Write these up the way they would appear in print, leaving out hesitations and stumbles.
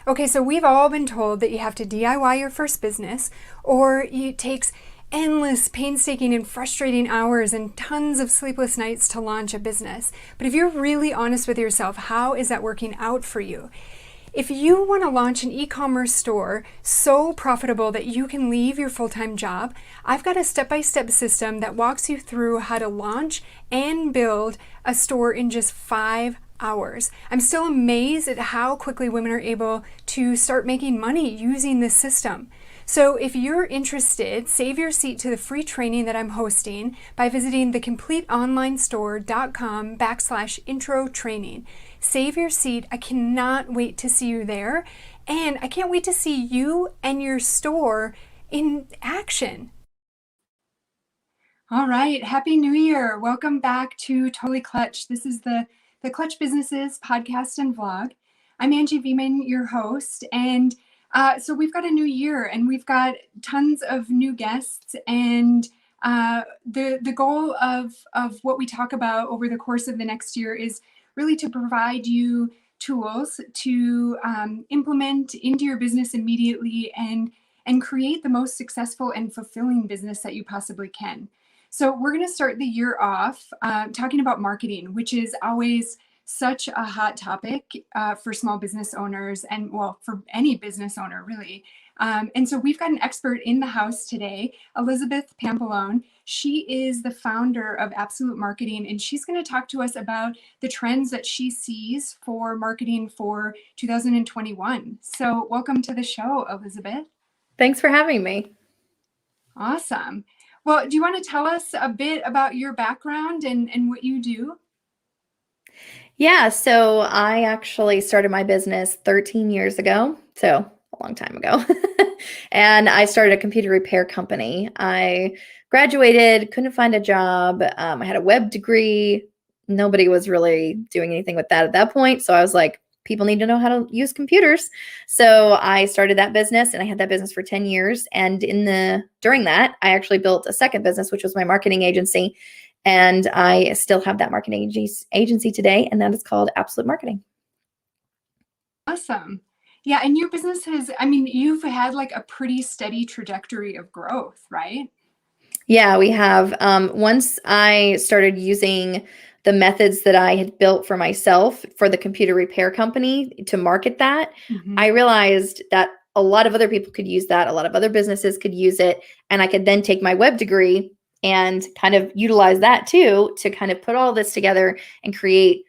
Okay, so we've all been told that you have to DIY your first business, or it takes endless, painstaking, and frustrating hours and tons of sleepless nights to launch a business. But if you're really honest with yourself, how is that working out for you? If you want to launch an e-commerce store so profitable that you can leave your full-time job, I've got a step-by-step system that walks you through how to launch and build a store in just 5 hours. I'm still amazed at how quickly women are able to start making money using this system. So if you're interested, save your seat to the free training that I'm hosting by visiting thecompleteonlinestore.com/intro training. Save your seat. I cannot wait to see you there. And I can't wait to see you and your store in action. All right. Happy New Year. Welcome back to Totally Clutch. This is the Clutch Businesses podcast and vlog. I'm Angie Veman, your host. And so we've got a new year and we've got tons of new guests. And the goal of what we talk about over the course of the next year is really to provide you tools to implement into your business immediately and create the most successful and fulfilling business that you possibly can. So we're going to start the year off talking about marketing, which is always such a hot topic for small business owners and, well, for any business owner, really. And so we've got an expert in the house today, Elizabeth Pampalone. She is the founder of Absolute Marketing, and she's going to talk to us about the trends that she sees for marketing for 2021. So welcome to the show, Elizabeth. Thanks for having me. Awesome. Well, do you want to tell us a bit about your background and what you do? Yeah, so I actually started my business 13 years ago, so a long time ago. And I started a computer repair company. I graduated, couldn't find a job. I had a web degree. Nobody was really doing anything with that at that point. So I was like, people need to know how to use computers. So I started that business and I had that business for 10 years. And during that, I actually built a second business, which was my marketing agency. And I still have that marketing agency today, and that is called Absolute Marketing. Awesome. Yeah, and your business has, I mean, you've had like a pretty steady trajectory of growth, right? Yeah, we have. Once I started using the methods that I had built for myself for the computer repair company to market that, I realized that a lot of other people could use that. A lot of other businesses could use it. And I could then take my web degree and kind of utilize that too to kind of put all this together and create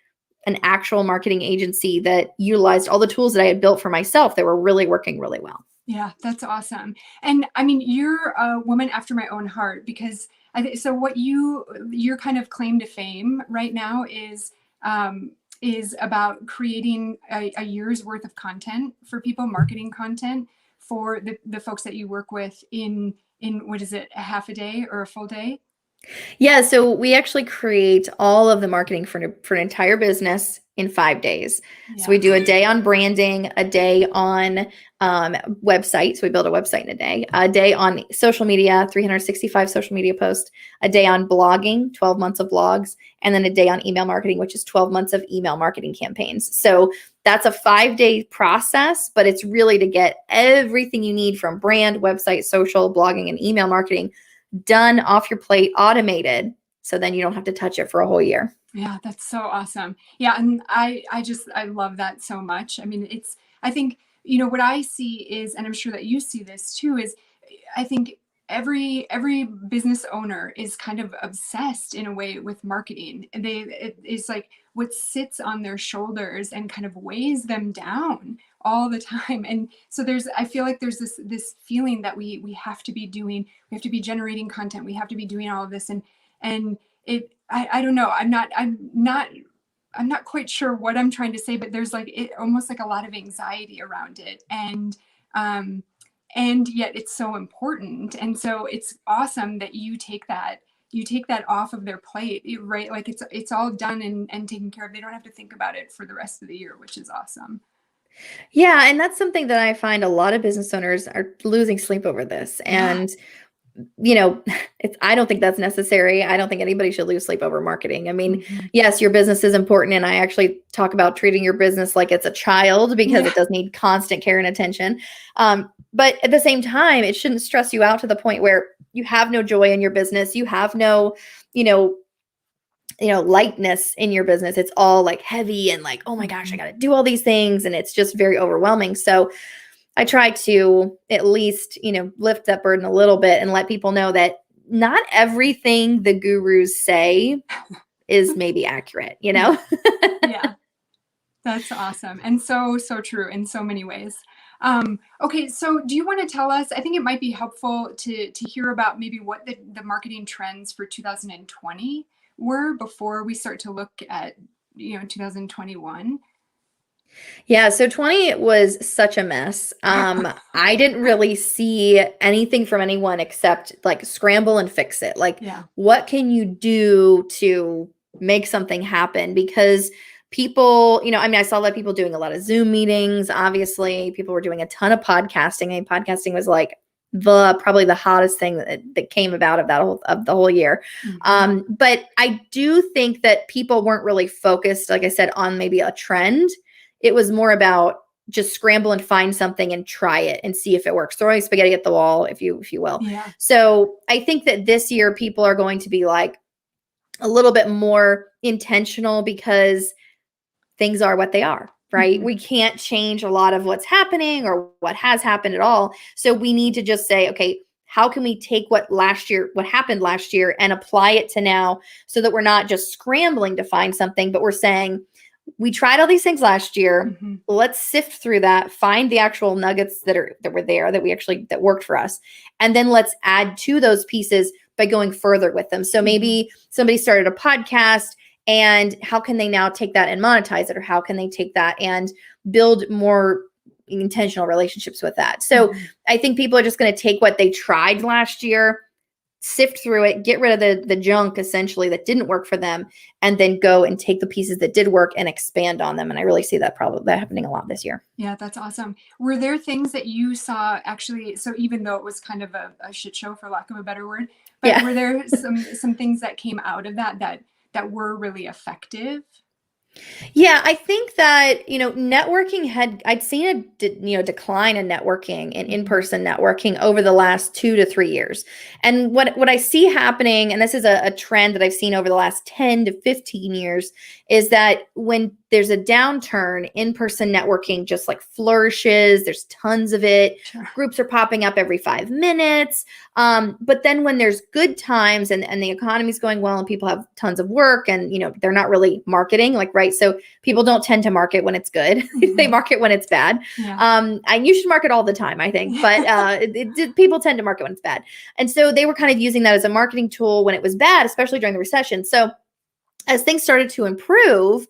an actual marketing agency that utilized all the tools that I had built for myself that were really working really well. Yeah, that's awesome. And I mean, you're a woman after my own heart because so what your kind of claim to fame right now is about creating a year's worth of content for people, marketing content for the folks that you work with in what is it, a half a day or a full day? Yeah, so we actually create all of the marketing for an entire business in 5 days. So we Yeah. do a day on branding, a day on website. So we build a website in a day on social media, 365 social media posts, a day on blogging, 12 months of blogs, and then a day on email marketing, which is 12 months of email marketing campaigns. So that's a 5-day process, but it's really to get everything you need from brand, website, social, blogging, and email marketing done off your plate, automated, so then you don't have to touch it for a whole year. Yeah, that's so awesome. Yeah, and I love that so much. I mean, I think, what I see is, and I'm sure that you see this too, is I think every business owner is kind of obsessed in a way with marketing. It's like what sits on their shoulders and kind of weighs them down all the time. And so I feel like there's this feeling that we have to be doing, we have to be generating content, we have to be doing all of this, and I don't know, I'm not quite sure what I'm trying to say, but there's like almost like a lot of anxiety around it, and yet it's so important. And so it's awesome that you take that off of their plate, right? Like it's all done and taken care of. They don't have to think about it for the rest of the year, which is awesome. Yeah, and that's something that I find a lot of business owners are losing sleep over this. Yeah. And I don't think that's necessary. I don't think anybody should lose sleep over marketing. I mean, Mm-hmm. yes, your business is important. And I actually talk about treating your business like it's a child because it does need constant care and attention. But at the same time, it shouldn't stress you out to the point where you have no joy in your business. You have no, lightness in your business. It's all like heavy and like, oh my gosh, I got to do all these things. And it's just very overwhelming. So I try to at least, lift that burden a little bit and let people know that not everything the gurus say is maybe accurate, Yeah, that's awesome. And so, so true in so many ways. Okay, so do you want to tell us, I think it might be helpful to hear about maybe what the marketing trends for 2020 were before we start to look at, 2021. Yeah, so 20 was such a mess. I didn't really see anything from anyone except like scramble and fix it. Like, what can you do to make something happen? Because people, I saw a lot of people doing a lot of Zoom meetings. Obviously, people were doing a ton of podcasting. I mean, podcasting was like probably the hottest thing that came about of the whole year. Mm-hmm. But I do think that people weren't really focused, like I said, on maybe a trend. It was more about just scramble and find something and try it and see if it works. Throwing spaghetti at the wall, if you will. Yeah. So I think that this year people are going to be like a little bit more intentional because things are what they are, right? Mm-hmm. We can't change a lot of what's happening or what has happened at all. So we need to just say, okay, how can we take what happened last year and apply it to now so that we're not just scrambling to find something, but we're saying, we tried all these things last year. Mm-hmm. Let's sift through that, find the actual nuggets that were there that worked for us. And then let's add to those pieces by going further with them. So maybe somebody started a podcast, and how can they now take that and monetize it? Or how can they take that and build more intentional relationships with that? So I think people are just going to take what they tried last year, sift through it, get rid of the junk essentially that didn't work for them, and then go and take the pieces that did work and expand on them. And I really see that happening a lot this year. Yeah, that's awesome. Were there things that you saw actually, so even though it was kind of a shit show for lack of a better word, but were there some things that came out of that were really effective? Yeah, I think that, networking I'd seen a decline in networking and in-person networking over the last 2 to 3 years. And what I see happening, and this is a trend that I've seen over the last 10 to 15 years, is that when there's a downturn, in-person networking just like flourishes. There's tons of it. Sure. Groups are popping up every 5 minutes. But then when there's good times and the economy's going well and people have tons of work and, they're not really marketing, like, right. So people don't tend to market when it's good. They market when it's bad. Yeah. And you should market all the time, I think, but people tend to market when it's bad. And so they were kind of using that as a marketing tool when it was bad, especially during the recession. So as things started to improve,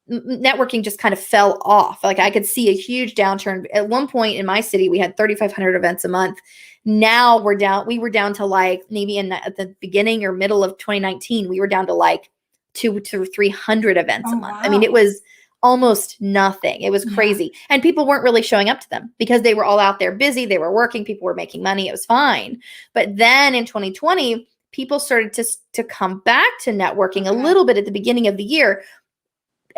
networking just kind of fell off. Like I could see a huge downturn. At one point in my city, we had 3,500 events a month. Now we were down to like maybe at the beginning or middle of 2019, we were down to like 200 to 300 events a month. Wow. I mean, it was almost nothing. It was crazy. And people weren't really showing up to them because they were all out there busy. They were working. People were making money. It was fine. But then in 2020, people started to come back to networking a little bit at the beginning of the year.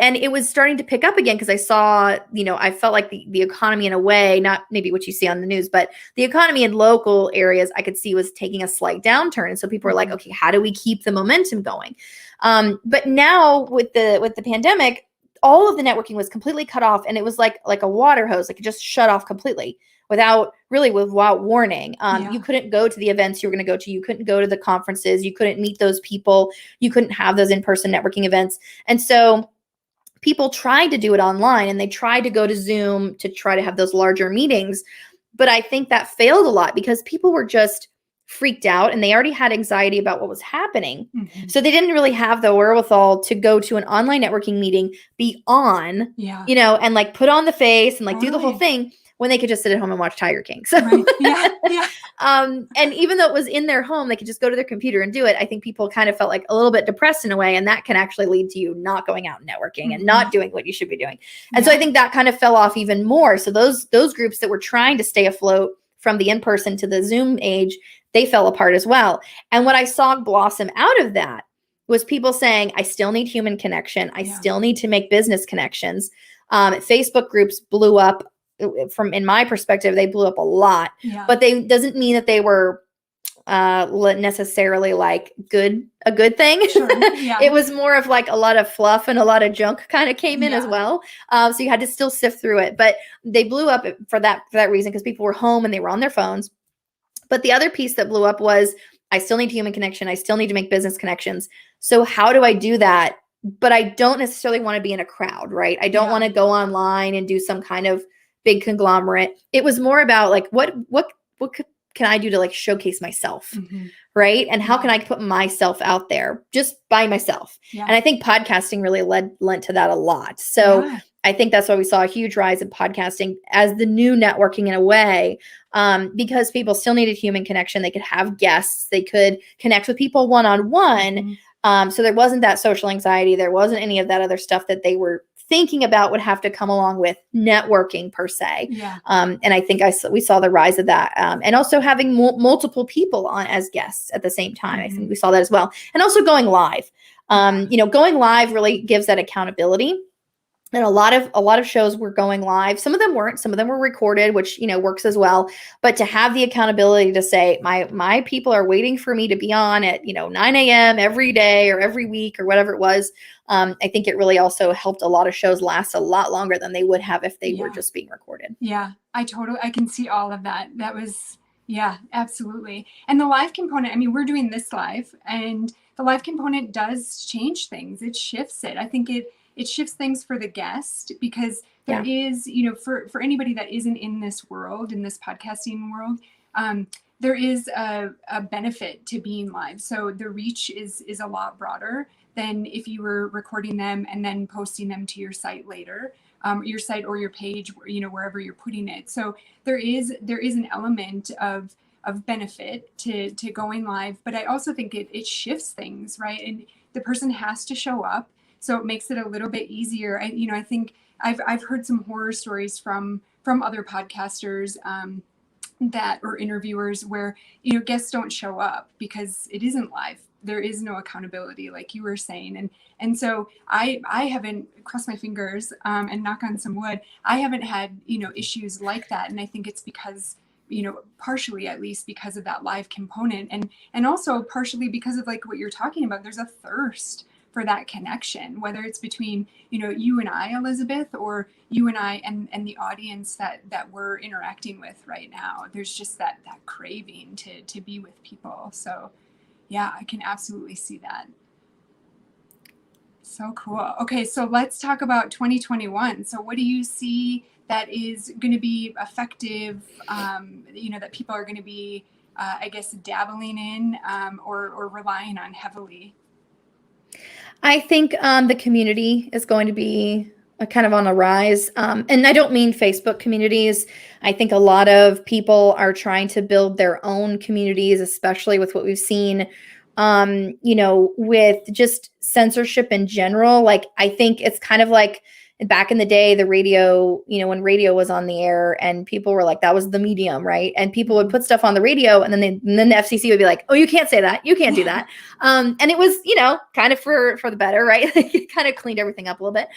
And it was starting to pick up again because I saw, I felt like the economy in a way, not maybe what you see on the news, but the economy in local areas I could see was taking a slight downturn. And so people were like, okay, how do we keep the momentum going? But now with the pandemic, all of the networking was completely cut off. And it was like a water hose, like it just shut off completely without warning. You couldn't go to the events you were going to go to. You couldn't go to the conferences. You couldn't meet those people. You couldn't have those in-person networking events. And so people tried to do it online and they tried to go to Zoom to try to have those larger meetings. But I think that failed a lot because people were just freaked out and they already had anxiety about what was happening. So they didn't really have the wherewithal to go to an online networking meeting, be on, and like put on the face and like do the whole thing when they could just sit at home and watch Tiger King. So, and even though it was in their home, they could just go to their computer and do it. I think people kind of felt like a little bit depressed in a way, and that can actually lead to you not going out and networking and not doing what you should be doing. And so I think that kind of fell off even more. So those groups that were trying to stay afloat from the in-person to the Zoom age, they fell apart as well. And what I saw blossom out of that was people saying, I still need human connection. I still need to make business connections. Facebook groups blew up. In my perspective, they blew up a lot, but they doesn't mean that they were necessarily like a good thing. Sure. Yeah. It was more of like a lot of fluff and a lot of junk kind of came in as well. So you had to still sift through it, but they blew up for that reason, because people were home and they were on their phones. But the other piece that blew up was, I still need human connection. I still need to make business connections. So how do I do that? But I don't necessarily want to be in a crowd, right? I don't want to go online and do some kind of big conglomerate. It was more about like, what can I do to like showcase myself, right? And how can I put myself out there just by myself? And I think podcasting really lent to that a lot. So I think that's why we saw a huge rise in podcasting as the new networking in a way, because people still needed human connection. They could have guests. They could connect with people one-on-one. So there wasn't that social anxiety. There wasn't any of that other stuff that they were thinking about would have to come along with networking per se. And I think we saw the rise of that. And also having multiple people on as guests at the same time. I think we saw that as well. And also going live. Going live really gives that accountability. And a lot of shows were going live. Some of them weren't. Some of them were recorded, which, works as well. But to have the accountability to say, my people are waiting for me to be on at, 9 a.m. every day or every week or whatever it was. I think it really also helped a lot of shows last a lot longer than they would have if they were just being recorded. Yeah, I can see all of that. That was, absolutely. And the live component, we're doing this live, and the live component does change things. It shifts it. I think it shifts things for the guest, because there is, for anybody that isn't in this world, in this podcasting world, there is a benefit to being live. So the reach is a lot broader than if you were recording them and then posting them to your site later, your site or your page, wherever you're putting it. So there is an element of benefit to going live, but I also think it shifts things, right? And the person has to show up. So it makes it a little bit easier. I think I've heard some horror stories from other podcasters or interviewers where, guests don't show up because it isn't live. There is no accountability, like you were saying. And so I haven't, crossed my fingers and knock on some wood, I haven't had, issues like that. And I think it's because, partially at least because of that live component, and also partially because of like what you're talking about. There's a thirst for that connection, whether it's between, you and I, Elizabeth, or you and I and the audience that we're interacting with right now. There's just that craving to be with people. So yeah, I can absolutely see that. So cool. Okay, so let's talk about 2021. So what do you see that is going to be effective, that people are going to be, dabbling in or relying on heavily? I think the community is going to be kind of on a rise. And I don't mean Facebook communities. I think a lot of people are trying to build their own communities, especially with what we've seen, with just censorship in general. Like, I think it's kind of like back in the day, the radio, when radio was on the air and people were like, that was the medium, right? And people would put stuff on the radio, and then the FCC would be like, oh, you can't say that. You can't do that. And it was, kind of for the better, right? It kind of cleaned everything up a little bit.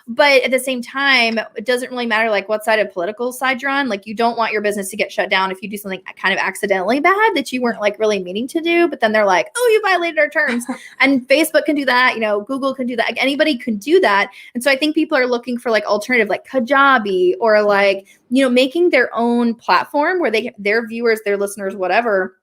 But at the same time, it doesn't really matter like what side of political side you're on. Like, you don't want your business to get shut down if you do something kind of accidentally bad that you weren't like really meaning to do. But then they're like, oh, you violated our terms. And Facebook can do that. Google can do that. Like, anybody can do that. And so I think people are looking for like alternative, like Kajabi, or like, making their own platform where their viewers, their listeners, whatever,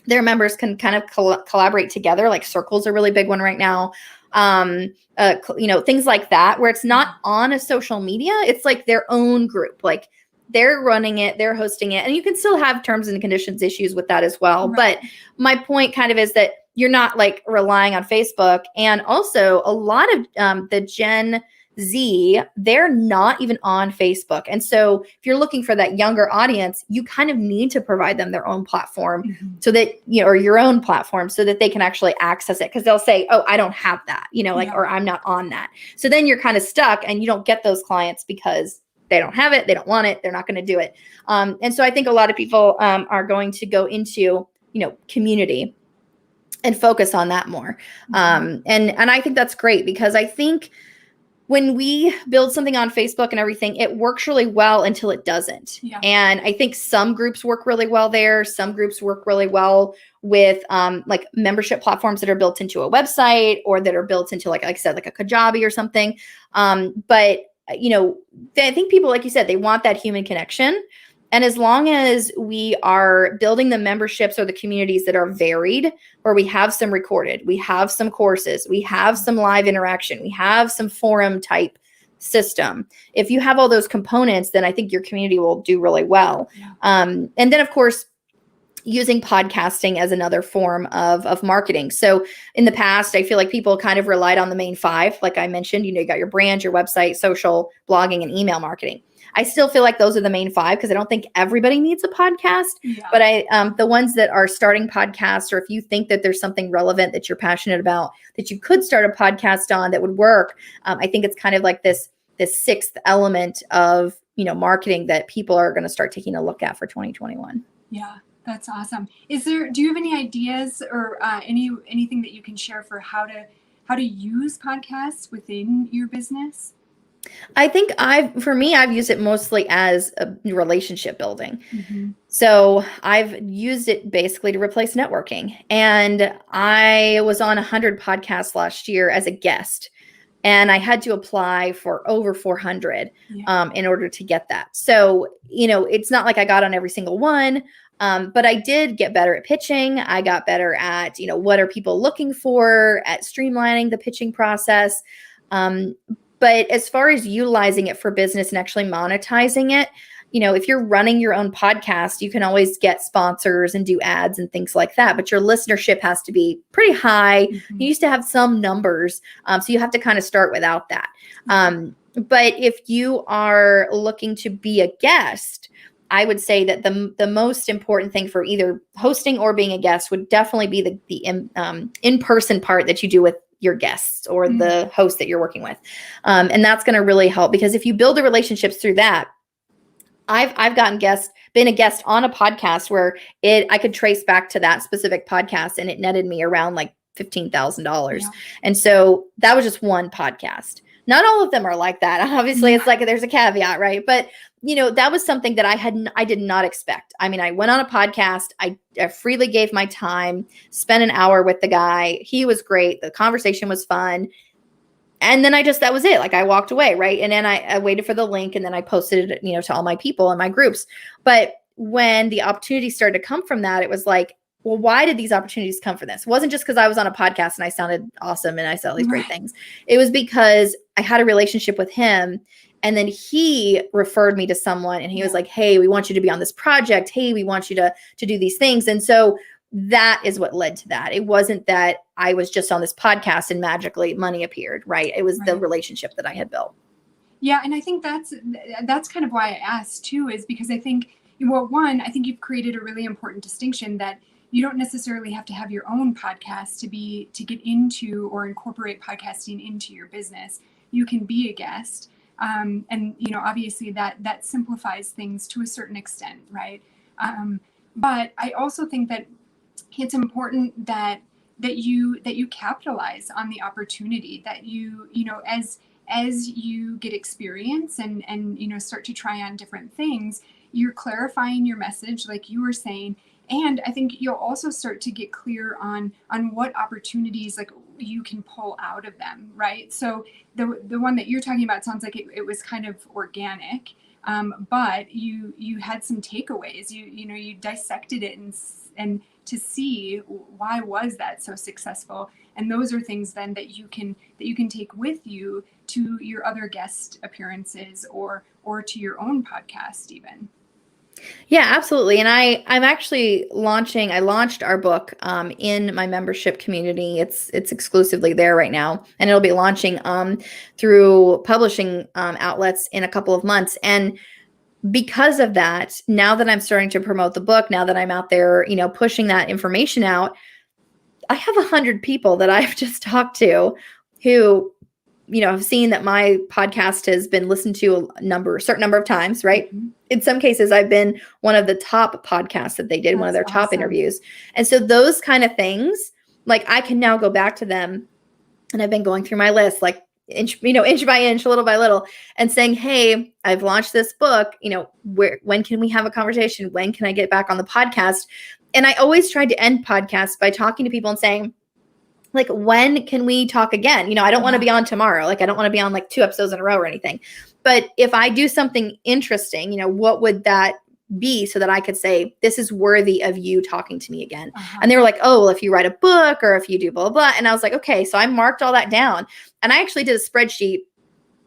their members can kind of collaborate together. Like Circle's a really big one right now. Things like that, where it's not on a social media. It's like their own group. Like, they're running it, they're hosting it, and you can still have terms and conditions issues with that as well. Right. But my point kind of is that you're not like relying on Facebook. And also a lot of the Gen Z, they're not even on Facebook. And so if you're looking for that younger audience, you kind of need to provide them their own platform so that, or your own platform, so that they can actually access it. Cause they'll say, oh, I don't have that, or I'm not on that. So then you're kind of stuck and you don't get those clients because they don't have it. They don't want it. They're not going to do it. And so I think a lot of people are going to go into community and focus on that more. And I think that's great, because I think when we build something on Facebook and everything, it works really well until it doesn't. Yeah. And I think some groups work really well there. Some groups work really well with like membership platforms that are built into a website, or that are built into, like I said, like a Kajabi or something. But I think people, like you said, they want that human connection. And as long as we are building the memberships or the communities that are varied, where we have some recorded, we have some courses, we have some live interaction, we have some forum type system. If you have all those components, then I think your community will do really well. Yeah. And then, of course, using podcasting as another form of marketing. So in the past, I feel like people kind of relied on the main 5. Like I mentioned, you got your brand, your website, social, blogging, and email marketing. I still feel like those are the main 5, because I don't think everybody needs a podcast. Yeah. But the ones that are starting podcasts, or if you think that there's something relevant that you're passionate about, that you could start a podcast on that would work, I think it's kind of like this 6th element of marketing that people are going to start taking a look at for 2021. Yeah. That's awesome. Do you have any ideas or anything that you can share for how to use podcasts within your business? I think I've used it mostly as a relationship building. Mm-hmm. So I've used it basically to replace networking. And I was on 100 podcasts last year as a guest, and I had to apply for over 400 in order to get that. So, it's not like I got on every single one. But I did get better at pitching. I got better at, what are people looking for, at streamlining the pitching process. But as far as utilizing it for business and actually monetizing it, if you're running your own podcast, you can always get sponsors and do ads and things like that. But your listenership has to be pretty high. Mm-hmm. You used to have some numbers. So you have to kind of start without that. But if you are looking to be a guest, I would say that the most important thing for either hosting or being a guest would definitely be the in-person part that you do with your guests or the host that you're working with. And that's going to really help, because if you build the relationships through that, I've been a guest on a podcast where I could trace back to that specific podcast, and it netted me around like $15,000. Yeah. And so that was just one podcast. Not all of them are like that. Obviously, it's like there's a caveat, right? But that was something that I did not expect. I mean, I went on a podcast. I freely gave my time, spent an hour with the guy. He was great. The conversation was fun. And then that was it. Like, I walked away, right? And then I waited for the link, and then I posted it, to all my people in my groups. But when the opportunity started to come from that, it was like, well, why did these opportunities come from this? It wasn't just because I was on a podcast and I sounded awesome and I said all these great things. It was because I had a relationship with him, and then he referred me to someone, and he was like, hey, we want you to be on this project. Hey, we want you to do these things. And so that is what led to that. It wasn't that I was just on this podcast and magically money appeared, right? It was the relationship that I had built. Yeah. And I think that's kind of why I asked too, is because I think, well, one, I think you've created a really important distinction that you don't necessarily have to have your own podcast to get into or incorporate podcasting into your business. You can be a guest. And, obviously that simplifies things to a certain extent, right? But I also think that it's important that you capitalize on the opportunity, that as you get experience and start to try on different things, you're clarifying your message, like you were saying. And I think you'll also start to get clear on what opportunities like you can pull out of them, right? So the one that you're talking about sounds like it was kind of organic, but you had some takeaways. You dissected it and to see why was that so successful. And those are things then that you can take with you to your other guest appearances or to your own podcast even. Yeah, absolutely. And I'm actually I launched our book in my membership community. It's exclusively there right now, and it'll be launching through publishing outlets in a couple of months. And because of that, now that I'm starting to promote the book, now that I'm out there, pushing that information out, I have 100 people that I've just talked to who, have seen that my podcast has been listened to a certain number of times, right? Mm-hmm. in some cases, I've been one of the top podcasts that they did, one of their top interviews. And so those kind of things, like I can now go back to them, and I've been going through my list, like inch by inch, little by little, and saying, hey, I've launched this book, when can we have a conversation? When can I get back on the podcast? And I always tried to end podcasts by talking to people and saying, like, when can we talk again? I don't want to be on tomorrow. Like, I don't want to be on like 2 episodes in a row or anything. But if I do something interesting, what would that be, so that I could say, this is worthy of you talking to me again? And they were like, oh, well, if you write a book or if you do blah, blah, blah. And I was like, okay. So I marked all that down. And I actually did a spreadsheet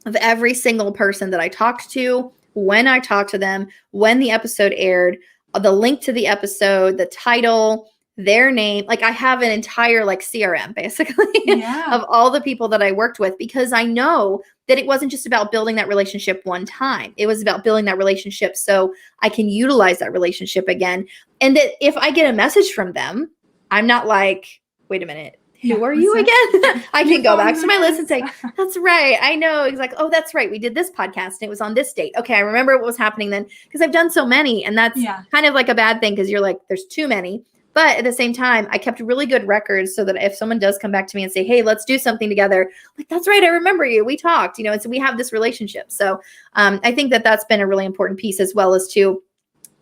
of every single person that I talked to, when I talked to them, when the episode aired, the link to the episode, the title, their name. Like, I have an entire like CRM basically of all the people that I worked with, because I know that it wasn't just about building that relationship one time. It was about building that relationship so I can utilize that relationship again. And that if I get a message from them, I'm not like, wait a minute, who are you again? I can go back to my list and say, that's right. I know exactly. Oh, that's right. We did this podcast and it was on this date. Okay. I remember what was happening then, because I've done so many, and that's kind of like a bad thing, because you're like, there's too many. But at the same time, I kept really good records so that if someone does come back to me and say, hey, let's do something together, like, that's right, I remember you. We talked, and so we have this relationship. So I think that that's been a really important piece, as well as to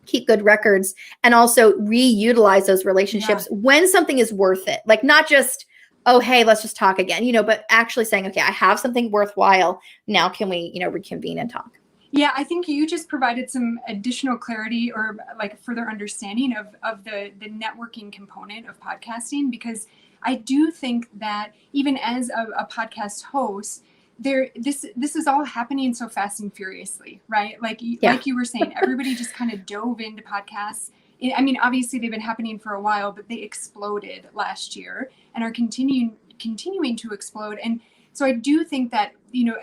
keep good records and also reutilize those relationships when something is worth it. Like, not just, oh, hey, let's just talk again, but actually saying, okay, I have something worthwhile. Now can we, reconvene and talk? Yeah, I think you just provided some additional clarity, or like further understanding of the networking component of podcasting, because I do think that even as a podcast host, this is all happening so fast and furiously, right? Like you were saying, everybody just kind of dove into podcasts. I mean, obviously they've been happening for a while, but they exploded last year and are continuing to explode. And so I do think that,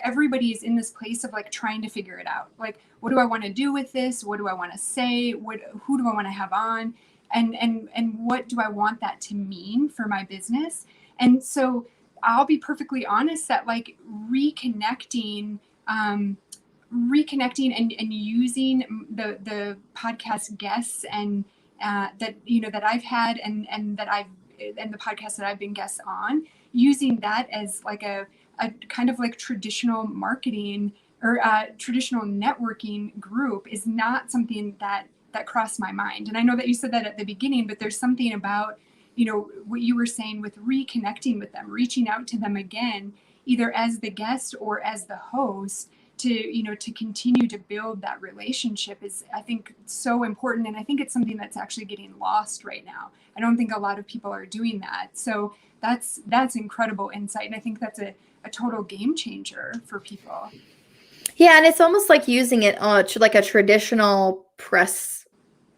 everybody is in this place of like trying to figure it out. Like, what do I want to do with this? What do I want to say? Who do I want to have on? And what do I want that to mean for my business? And so I'll be perfectly honest that like reconnecting and using the podcast guests and that I've had and the podcasts that I've been guests on, using that as like a kind of like traditional marketing or traditional networking group is not something that crossed my mind. And I know that you said that at the beginning, but there's something about, what you were saying with reconnecting with them, reaching out to them again, either as the guest or as the host, to continue to build that relationship is, I think, so important. And I think it's something that's actually getting lost right now. I don't think a lot of people are doing that. So that's incredible insight. And I think that's a total game changer for people. Yeah. And it's almost like using it to like a traditional press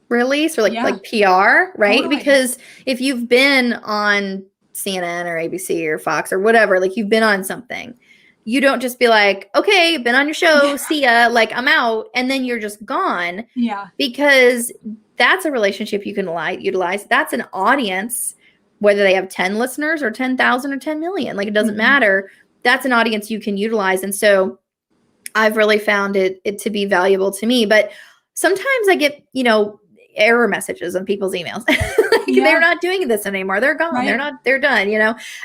release or like PR, right? Totally. Because if you've been on CNN or ABC or Fox or whatever, like you've been on something, you don't just be like, okay, been on your show, see ya, like I'm out, and then you're just gone. Yeah. Because that's a relationship you can utilize. That's an audience, whether they have 10 listeners or 10,000 or 10 million, like it doesn't matter. That's an audience you can utilize. And so I've really found it to be valuable to me. But sometimes I get, error messages on people's emails. They're not doing this anymore. They're gone. Right. They're done,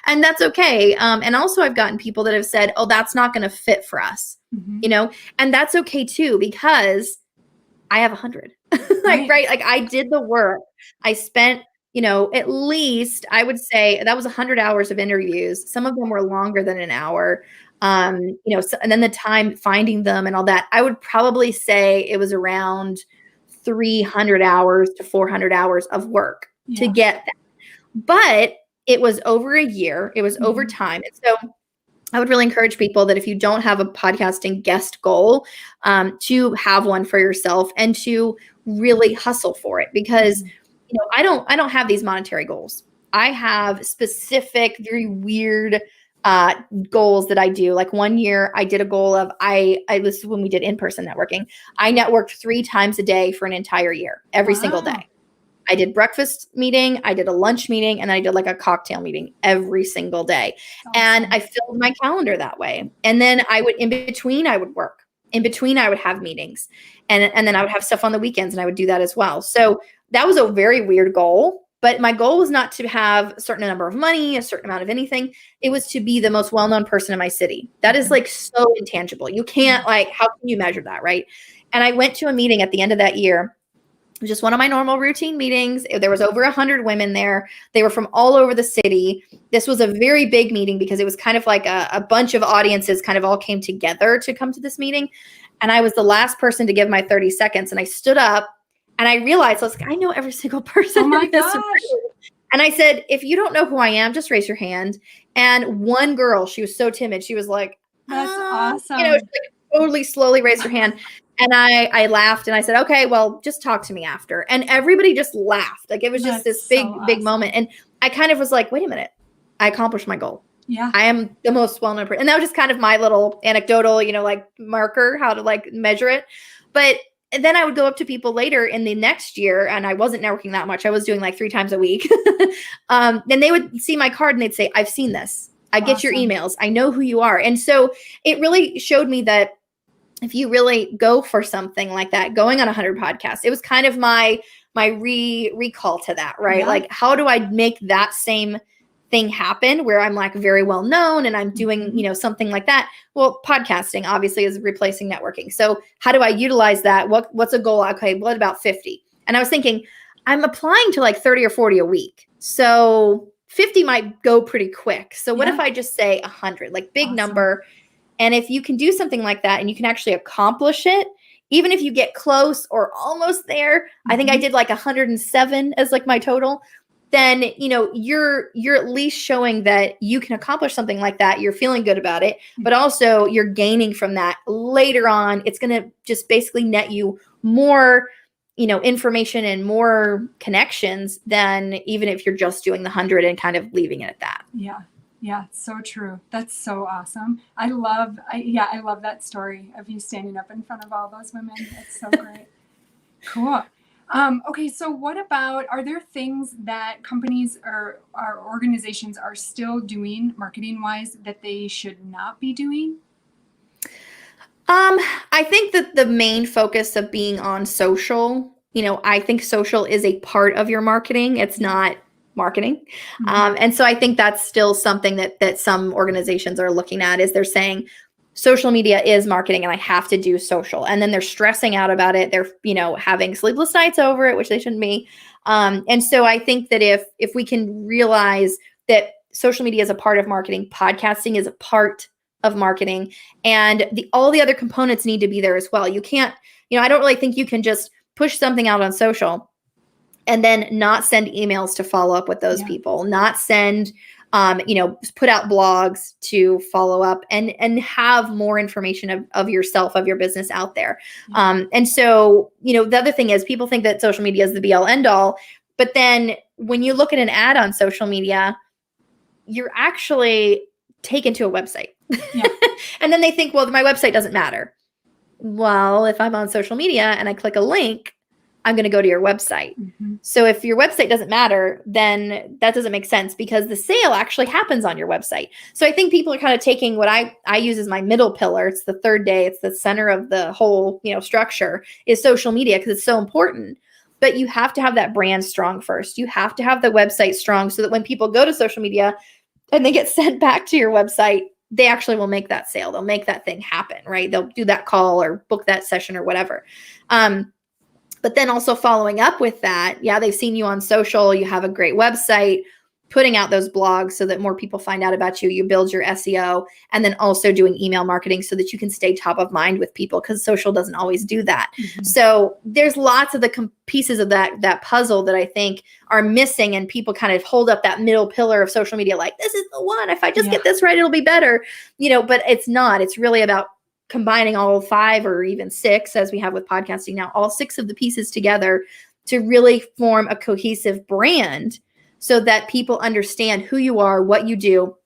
and that's okay. And also I've gotten people that have said, oh, that's not going to fit for us, and that's okay too, because I have 100, right. Like I did the work. I spent, at least I would say that was 100 hours of interviews. Some of them were longer than an hour. And then the time finding them and all that, I would probably say it was around 300 hours to 400 hours of work to get that. But it was over a year. It was over time. And so I would really encourage people that if you don't have a podcasting guest goal, to have one for yourself and to really hustle for it, because I don't have these monetary goals. I have specific, very weird goals that I do. Like one year I did a goal of, this is when we did in-person networking. I networked 3 times a day for an entire year, every single day. I did breakfast meeting, I did a lunch meeting, and then I did like a cocktail meeting every single day. Awesome. And I filled my calendar that way. And then in between I would work. In between, I would have meetings, and then I would have stuff on the weekends, and I would do that as well. So that was a very weird goal. But my goal was not to have a certain number of money, a certain amount of anything. It was to be the most well-known person in my city. That is like so intangible. You can't how can you measure that, right? And I went to a meeting at the end of that year. It was just one of my normal routine meetings. There was over 100 women there. They were from all over the city. This was a very big meeting because it was kind of like a bunch of audiences kind of all came together to come to this meeting. And I was the last person to give my 30 seconds. And I stood up and I realized, I know every single person in this room. And I said, if you don't know who I am, just raise your hand. And one girl, she was so timid. She was like, that's awesome. She like totally slowly raised her hand. And I laughed and I said, okay, well, just talk to me after. And everybody just laughed. Like it was just this big moment. And I kind of was like, wait a minute, I accomplished my goal. Yeah. I am the most well-known person. And that was just kind of my little anecdotal, like marker, how to like measure it. But then I would go up to people later in the next year, and I wasn't networking that much. I was doing like 3 times a week. Then they would see my card and they'd say, I've seen this. I get your emails. I know who you are. And so it really showed me that if you really go for something like that, going on 100 podcasts, it was kind of my recall to that, right? Yeah. Like, how do I make that same thing happen where I'm like very well known and I'm doing, something like that? Well, podcasting obviously is replacing networking. So how do I utilize that? What's a goal? Okay, what about 50? And I was thinking, I'm applying to like 30 or 40 a week. So 50 might go pretty quick. So what if I just say 100, like big number? And if you can do something like that and you can actually accomplish it, even if you get close or almost there, I think I did like 107 as like my total, then, you're at least showing that you can accomplish something like that. You're feeling good about it, but also you're gaining from that later on. It's going to just basically net you more, information and more connections than even if you're just doing the 100 and kind of leaving it at that. Yeah. Yeah, so true. That's so awesome. I love that story of you standing up in front of all those women. That's so great. Cool. Okay, so what about, are there things that companies or organizations are still doing marketing-wise that they should not be doing? I think that the main focus of being on social, I think social is a part of your marketing. It's not marketing. And so I think that's still something that some organizations are looking at, is they're saying social media is marketing and I have to do social. And then they're stressing out about it. They're, having sleepless nights over it, which they shouldn't be. And so I think that if we can realize that social media is a part of marketing, podcasting is a part of marketing, and all the other components need to be there as well. You can't, I don't really think you can just push something out on social and then not send emails to follow up with those people, not send, put out blogs to follow up and have more information of yourself, of your business out there. And so, the other thing is people think that social media is the be all end all, but then when you look at an ad on social media, you're actually taken to a website. And then they think, well, my website doesn't matter. Well, if I'm on social media and I click a link, I'm going to go to your website. So if your website doesn't matter, then that doesn't make sense because the sale actually happens on your website. So I think people are kind of taking what I use as my middle pillar. It's the third day. It's the center of the whole, structure is social media because it's so important. But you have to have that brand strong first. You have to have the website strong so that when people go to social media and they get sent back to your website, they actually will make that sale. They'll make that thing happen, right? They'll do that call or book that session or whatever. But then also following up with that, they've seen you on social, you have a great website, putting out those blogs so that more people find out about you, you build your SEO, and then also doing email marketing so that you can stay top of mind with people because social doesn't always do that. So there's lots of the pieces of that puzzle that I think are missing, and people kind of hold up that middle pillar of social media like, this is the one. If I just get this right, it'll be better, but it's not. It's really about combining all 5 or even 6, as we have with podcasting now, all 6 of the pieces together to really form a cohesive brand so that people understand who you are, what you do,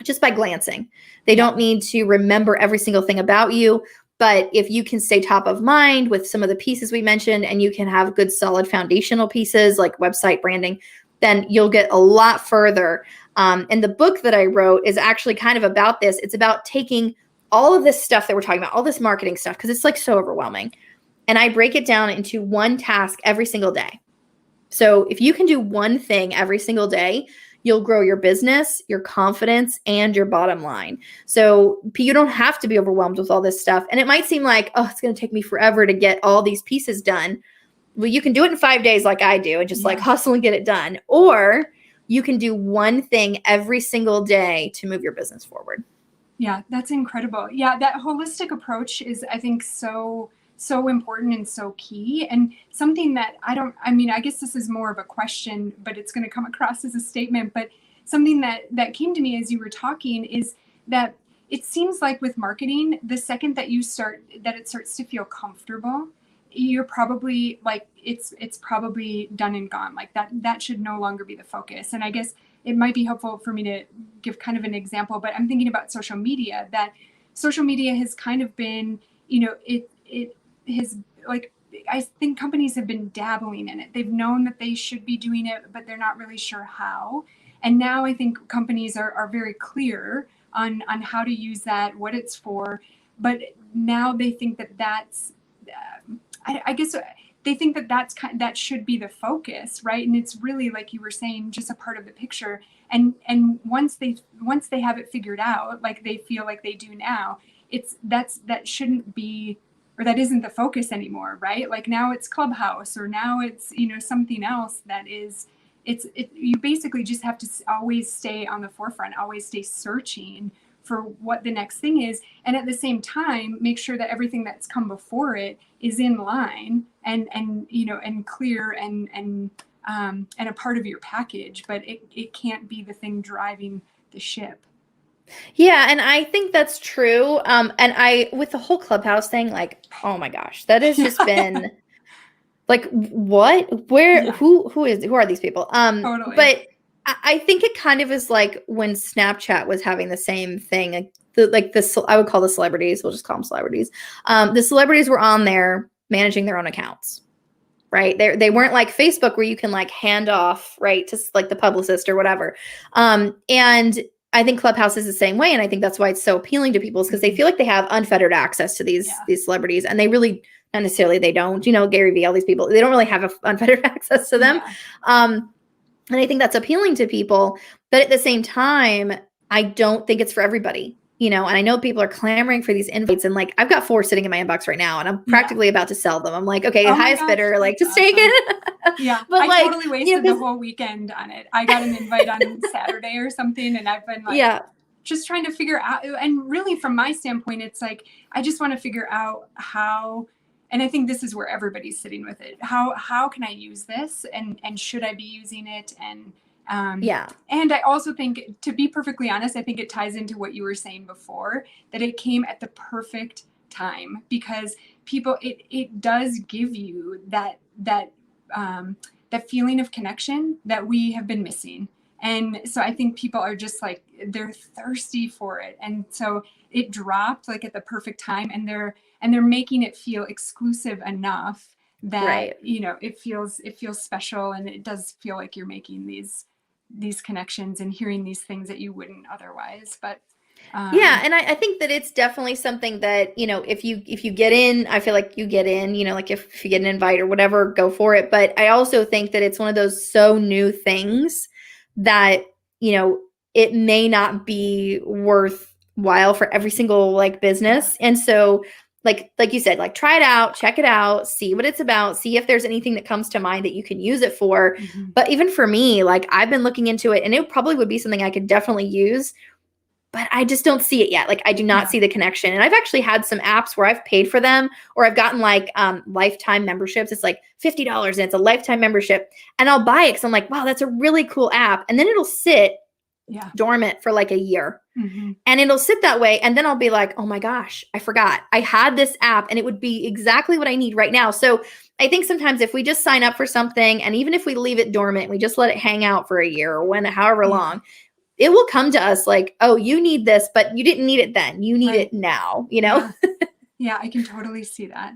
just by glancing. They don't need to remember every single thing about you, but if you can stay top of mind with some of the pieces we mentioned and you can have good solid foundational pieces like website branding, then you'll get a lot further. And the book that I wrote is actually kind of about this. It's about taking all of this stuff that we're talking about, all this marketing stuff, because it's like so overwhelming. And I break it down into one task every single day. So if you can do one thing every single day, you'll grow your business, your confidence, and your bottom line. So you don't have to be overwhelmed with all this stuff. And it might seem like, oh, it's going to take me forever to get all these pieces done. Well, you can do it in 5 days like I do and just like hustle and get it done. Or you can do one thing every single day to move your business forward. Yeah, that's incredible. Yeah, that holistic approach is, I think, so important and so key, and something that I guess this is more of a question, but it's going to come across as a statement. But something that came to me as you were talking is that it seems like with marketing, the second that it starts to feel comfortable, you're probably like, it's probably done and gone. Like that should no longer be the focus. And I guess it might be helpful for me to give kind of an example, but I'm thinking about social media, that social media has kind of been, it has, like, I think companies have been dabbling in it. They've known that they should be doing it, but they're not really sure how. And now I think companies are very clear on how to use that, what it's for. But now they think that that's, I guess they think that that should be the focus, right? And it's really, like you were saying, just a part of the picture. And once they have it figured out, like they feel like they do now, that shouldn't be, or that isn't the focus anymore, right? Like now it's Clubhouse, or now it's something else that is. You basically just have to always stay on the forefront, always stay searching for what the next thing is, and at the same time make sure that everything that's come before it is in line and clear and a part of your package, but it can't be the thing driving the ship. Yeah, and I think that's true. And with the whole Clubhouse thing, like, oh my gosh, that has just been like, what? Where? Who are these people? Totally. But I think it kind of is like when Snapchat was having the same thing. I would call the celebrities. We'll just call them celebrities. The celebrities were on there managing their own accounts, right? They weren't like Facebook where you can like hand off, right, to like the publicist or whatever. And I think Clubhouse is the same way, and I think that's why it's so appealing to people, is because they feel like they have unfettered access to these celebrities, and they really, not necessarily, they don't. Gary Vee, all these people, they don't really have unfettered access to them. And I think that's appealing to people, but at the same time, I don't think it's for everybody. And I know people are clamoring for these invites, and like I've got 4 sitting in my inbox right now, and I'm practically about to sell them. I'm like, okay, highest bidder, like just take it. Yeah, but I totally wasted the whole weekend on it. I got an invite on Saturday or something, and I've been like, just trying to figure out. And really, from my standpoint, it's like I just want to figure out how. And I think this is where everybody's sitting with it. How can I use this, and should I be using it? And and I also think, to be perfectly honest, I think it ties into what you were saying before, that it came at the perfect time, because people, it does give you that feeling of connection that we have been missing. And so I think people are just like, they're thirsty for it. And so it dropped like at the perfect time, and they're making it feel exclusive enough that, it feels special, and it does feel like you're making these connections and hearing these things that you wouldn't otherwise. But and I think that it's definitely something that, if you get in, I feel like you get in, like if you get an invite or whatever, go for it. But I also think that it's one of those so new things that, it may not be worthwhile for every single like business. And so like you said, like try it out, check it out, see what it's about, see if there's anything that comes to mind that you can use it for. But even for me, like I've been looking into it, and it probably would be something I could definitely use, but I just don't see it yet. Like I do not see the connection. And I've actually had some apps where I've paid for them, or I've gotten like lifetime memberships. It's like $50 and it's a lifetime membership, and I'll buy it because I'm like, wow, that's a really cool app. And then it'll sit dormant for like a year. And it'll sit that way. And then I'll be like, oh my gosh, I forgot. I had this app, and it would be exactly what I need right now. So I think sometimes if we just sign up for something, and even if we leave it dormant, we just let it hang out for a year or however long, it will come to us like, oh, you need this, but you didn't need it then. You need it now, Yeah, I can totally see that.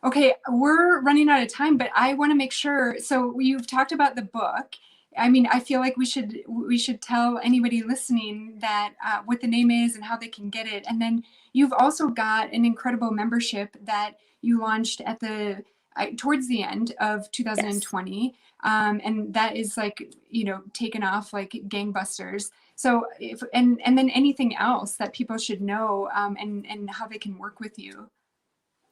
Okay, we're running out of time, but I want to make sure. So you've talked about the book, I mean, I feel like we should tell anybody listening that what the name is and how they can get it. And then you've also got an incredible membership that you launched at the towards the end of Yes. 2020, and that is like, taken off like gangbusters. So if and then anything else that people should know, and how they can work with you.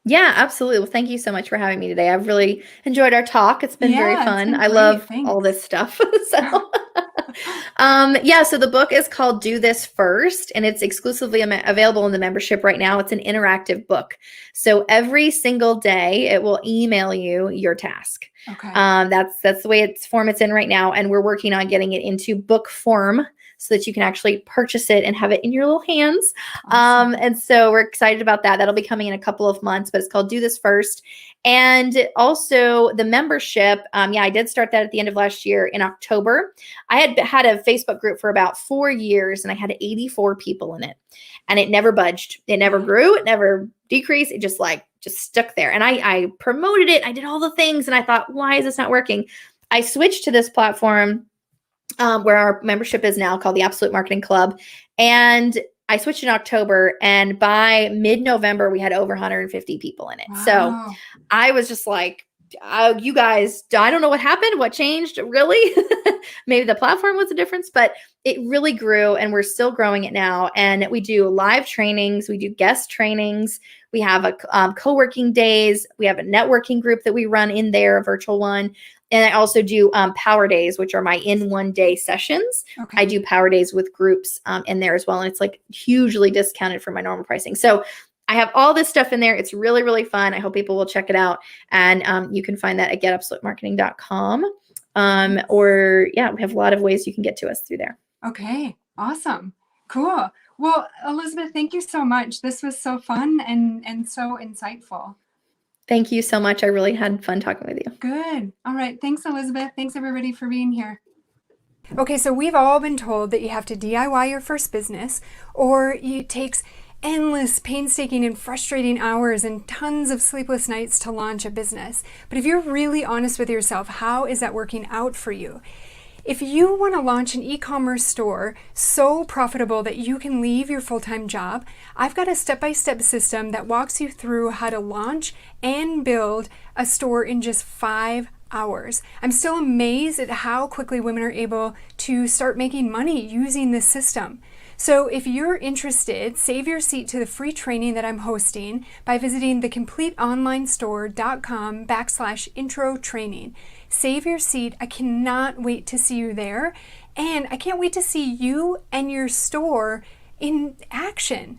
Yeah, absolutely. Well, thank you so much for having me today. I've really enjoyed our talk. It's been very Yeah, it's fun. been I great. love all Thanks. this stuff. So, yeah, so the book is called Do This First, and it's exclusively available in the membership right now. It's an interactive book. So every single day, it will email you your task. Okay. That's the way it's in right now, and we're working on getting it into book form so that you can actually purchase it and have it in your little hands. Awesome. And so we're excited about that. That'll be coming in a couple of months, but it's called Do This First. And also the membership. Yeah, I did start that at the end of last year in October. I had a Facebook group for about 4 years, and I had 84 people in it, and it never budged. It never grew. It never decreased. It just stuck there. And I promoted it. I did all the things, and I thought, why is this not working? I switched to this platform where our membership is now, called the Absolute Marketing Club. And I switched in October, and by mid-November, we had over 150 people in it. Wow. So I was just like, you guys, I don't know what happened, what changed, really. Maybe the platform was the difference, but it really grew, and we're still growing it now. And we do live trainings, we do guest trainings, we have a co-working days, we have a networking group that we run in there, a virtual one. And I also do power days, which are my in one day sessions. Okay. I do power days with groups in there as well. And it's like hugely discounted from my normal pricing. So I have all this stuff in there. It's really, really fun. I hope people will check it out. And you can find that at getabsolutemarketing.com. Or yeah, we have a lot of ways you can get to us through there. Okay. Awesome. Cool. Well, Elizabeth, thank you so much. This was so fun and so insightful. Thank you so much. I really had fun talking with you. Good. All right. Thanks, Elizabeth. Thanks, everybody, for being here. Okay, so we've all been told that you have to DIY your first business, or it takes endless, painstaking, and frustrating hours and tons of sleepless nights to launch a business. But if you're really honest with yourself, how is that working out for you? If you want to launch an e-commerce store so profitable that you can leave your full-time job, I've got a step-by-step system that walks you through how to launch and build a store in just 5 hours. I'm still amazed at how quickly women are able to start making money using this system. So if you're interested, save your seat to the free training that I'm hosting by visiting thecompleteonlinestore.com/intro training. Save your seat. I cannot wait to see you there. And I can't wait to see you and your store in action.